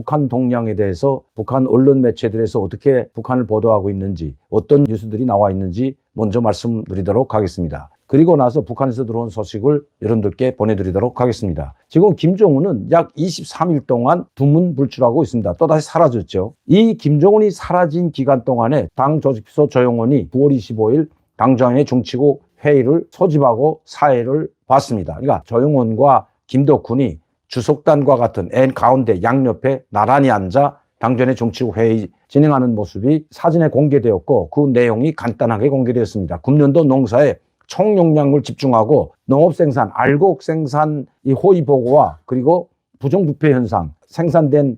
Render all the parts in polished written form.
북한 동향에 대해서 북한 언론 매체들에서 어떻게 북한을 보도하고 있는지, 어떤 뉴스들이 나와 있는지 먼저 말씀드리도록 하겠습니다. 그리고 나서 북한에서 들어온 소식을 여러분들께 보내드리도록 하겠습니다. 지금 김정은은 약 23일 동안 두문불출하고 있습니다. 또다시 사라졌죠. 이 김정은이 사라진 기간 동안에 당 조직소 조영원이 9월 25일 당정의 정치국 회의를 소집하고 사회를 봤습니다. 그러니까 조영원과 김덕훈이 주석단과 같은 N 가운데 양옆에 나란히 앉아 당전의 정치국 회의 진행하는 모습이 사진에 공개되었고 그 내용이 간단하게 공개되었습니다. 금년도 농사에 총용량을 집중하고 농업생산, 알곡 생산 이 호의 보고와 그리고 부정부패 현상, 생산된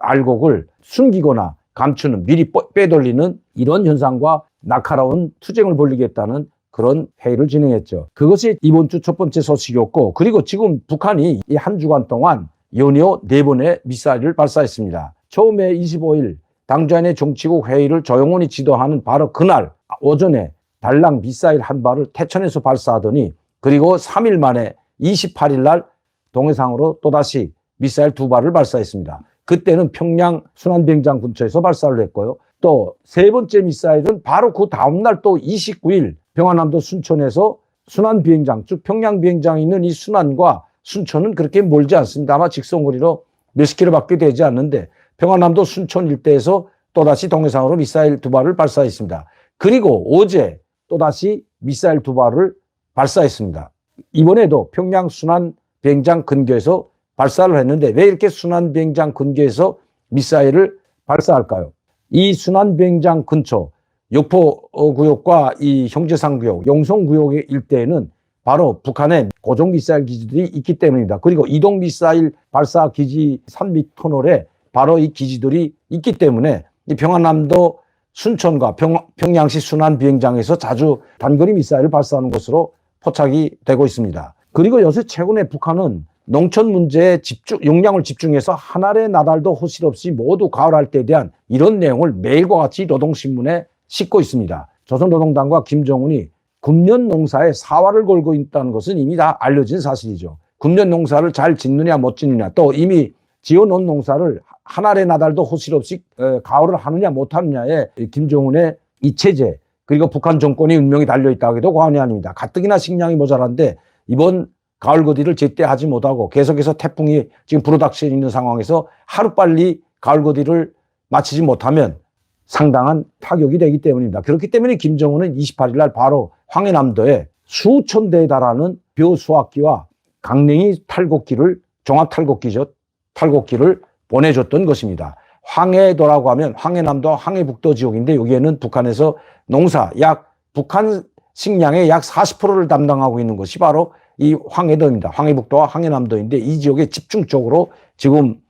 알곡을 숨기거나 감추는 미리 빼돌리는 이런 현상과 날카로운 투쟁을 벌이겠다는 그런 회의를 진행했죠. 그것이 이번 주 첫 번째 소식이었고, 그리고 지금 북한이 이 한 주간 동안 연이어 4번의 미사일을 발사했습니다. 처음에 25일 당전의 정치국 회의를 조영원이 지도하는 바로 그날 오전에 달랑 미사일 한 발을 태천에서 발사하더니, 그리고 3일 만에 28일 날 동해상으로 또다시 미사일 2발을 발사했습니다. 그때는 평양 순환비행장 근처에서 발사를 했고요. 또 세 번째 미사일은 바로 그 다음날 또 29일 평안남도 순천에서 순환비행장, 즉 평양비행장에 있는 이 순안과 순천은 그렇게 멀지 않습니다. 아마 직선거리로 몇십 킬로밖에 되지 않는데 평안남도 순천 일대에서 또다시 동해상으로 미사일 2발을 발사했습니다. 그리고 어제 또다시 미사일 2발을 발사했습니다. 이번에도 평양 순환비행장 근교에서 발사를 했는데 왜 이렇게 순환비행장 근교에서 미사일을 발사할까요? 이 순환비행장 근처 역포구역과 이 형제상구역, 용성구역 일대에는 바로 북한의 고정미사일 기지들이 있기 때문입니다. 그리고 이동미사일 발사 기지 산밑 터널에 바로 이 기지들이 있기 때문에 이 평안남도 순천과 평양시 순환비행장에서 자주 단거리 미사일을 발사하는 것으로 포착이 되고 있습니다. 그리고 요새 최근에 북한은 농촌 문제에 역량을 집중해서 한 알의 나달도 허실 없이 모두 가을할 때에 대한 이런 내용을 매일과 같이 노동신문에 싣고 있습니다. 조선노동당과 김정은이 금년 농사에 사활을 걸고 있다는 것은 이미 다 알려진 사실이죠. 금년 농사를 잘 짓느냐 못 짓느냐, 또 이미 지어놓은 농사를 한 알의 나달도 허실 없이 가을을 하느냐 못 하느냐에 김정은의 이 체제, 그리고 북한 정권의 운명이 달려있다고 해도 과언이 아닙니다. 가뜩이나 식량이 모자란데 이번 가을 거디를 제때 하지 못하고 계속해서 태풍이 지금 불어닥쳐 있는 상황에서 하루빨리 가을 거디를 마치지 못하면 상당한 타격이 되기 때문입니다. 그렇기 때문에 김정은은 28일 날 바로 황해남도에 수천 대에 달하는 벼수확기와 강냉이 탈곡기를, 종합탈곡기죠. 탈곡기를 보내줬던 것입니다. 황해도라고 하면 황해남도, 황해북도 지역인데 여기에는 북한에서 농사 북한 식량의 약 40%를 담당하고 있는 것이 바로 이 황해도입니다. 황해북도와 황해남도인데 이 지역에 집중적으로 지금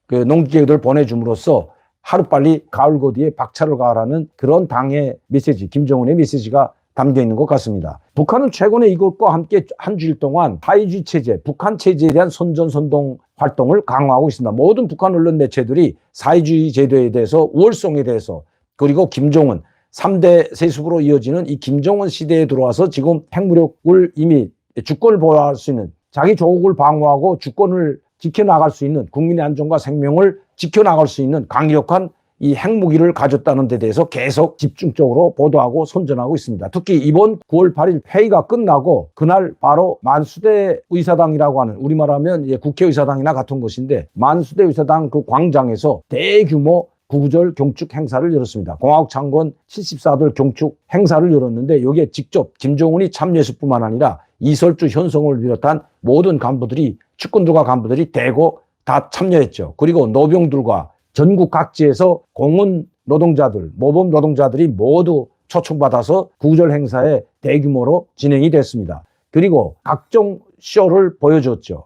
그 농기계들 보내줌으로써 하루빨리 가을 거디에 박차를 가하라는 그런 당의 메시지, 김정은의 메시지가 담겨 있는 것 같습니다. 북한은 최근에 이것과 함께 한 주일 동안 사회주의 체제, 북한 체제에 대한 선전선동 활동을 강화하고 있습니다. 모든 북한 언론 매체들이 사회주의 제도에 대해서, 우월성에 대해서, 그리고 김정은 3대 세습으로 이어지는 이 김정은 시대에 들어와서 지금 핵무력을 이미 주권을 보호할 수 있는, 자기 조국을 방어하고 주권을 지켜나갈 수 있는, 국민의 안전과 생명을 지켜나갈 수 있는 강력한 이 핵무기를 가졌다는 데 대해서 계속 집중적으로 보도하고 선전하고 있습니다. 특히 이번 9월 8일 회의가 끝나고 그날 바로 만수대 의사당이라고 하는, 우리말하면 국회의사당이나 같은 곳인데 만수대 의사당 그 광장에서 대규모 구구절 경축 행사를 열었습니다. 공화국 창건 74돌 경축 행사를 열었는데 여기에 직접 김정은이 참여했을 뿐만 아니라 이설주, 현성을 비롯한 모든 간부들이, 측근들과 간부들이 대거 다 참여했죠. 그리고 노병들과 전국 각지에서 공원 노동자들, 모범 노동자들이 모두 초청받아서 구구절 행사에 대규모로 진행이 됐습니다. 그리고 각종 쇼를 보여줬죠.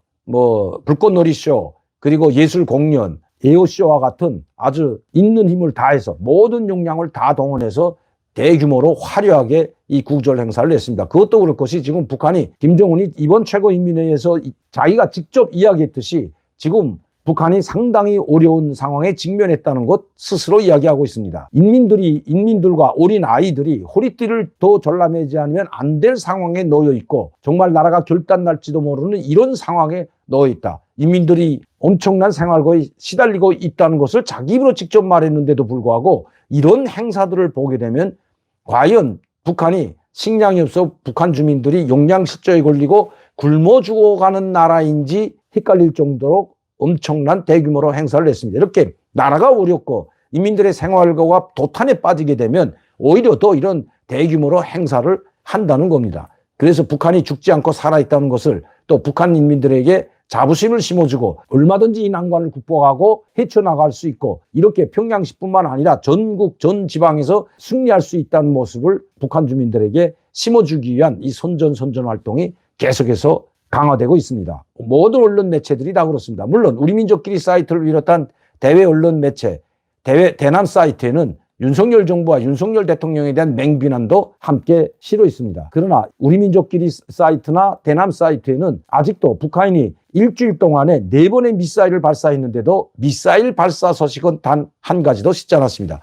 불꽃놀이 쇼, 그리고 예술 공연, 에어쇼와 같은 아주 있는 힘을 다해서 모든 역량을 다 동원해서 대규모로 화려하게 이 구구절 행사를 했습니다. 그것도 그럴 것이 지금 북한이, 김정은이 이번 최고인민회의에서 자기가 직접 이야기했듯이 지금 북한이 상당히 어려운 상황에 직면했다는 것 스스로 이야기하고 있습니다. 인민들과 어린 아이들이 허리띠를 더 졸라매지 않으면 안 될 상황에 놓여 있고 정말 나라가 결단날지도 모르는 이런 상황에 놓여 있다. 인민들이 엄청난 생활고에 시달리고 있다는 것을 자기 입으로 직접 말했는데도 불구하고 이런 행사들을 보게 되면 과연 북한이 식량이 없어 북한 주민들이 용량실조에 걸리고 굶어 죽어가는 나라인지 헷갈릴 정도로 엄청난 대규모로 행사를 했습니다. 이렇게 나라가 어렵고 인민들의 생활고가 도탄에 빠지게 되면 오히려 더 이런 대규모로 행사를 한다는 겁니다. 그래서 북한이 죽지 않고 살아있다는 것을 또 북한 인민들에게 자부심을 심어주고 얼마든지 이 난관을 극복하고 헤쳐나갈 수 있고 이렇게 평양시뿐만 아니라 전국 전 지방에서 승리할 수 있다는 모습을 북한 주민들에게 심어주기 위한 이 선전 활동이 계속해서 강화되고 있습니다. 모든 언론 매체들이 다 그렇습니다. 물론 우리 민족끼리 사이트를 비롯한 대외 언론 매체, 대남 사이트에는 윤석열 정부와 윤석열 대통령에 대한 맹비난도 함께 실어 있습니다. 그러나 우리 민족끼리 사이트나 대남 사이트에는 아직도 북한이 일주일 동안에 4번의 미사일을 발사했는데도 미사일 발사 소식은 단 한 가지도 싣지 않았습니다.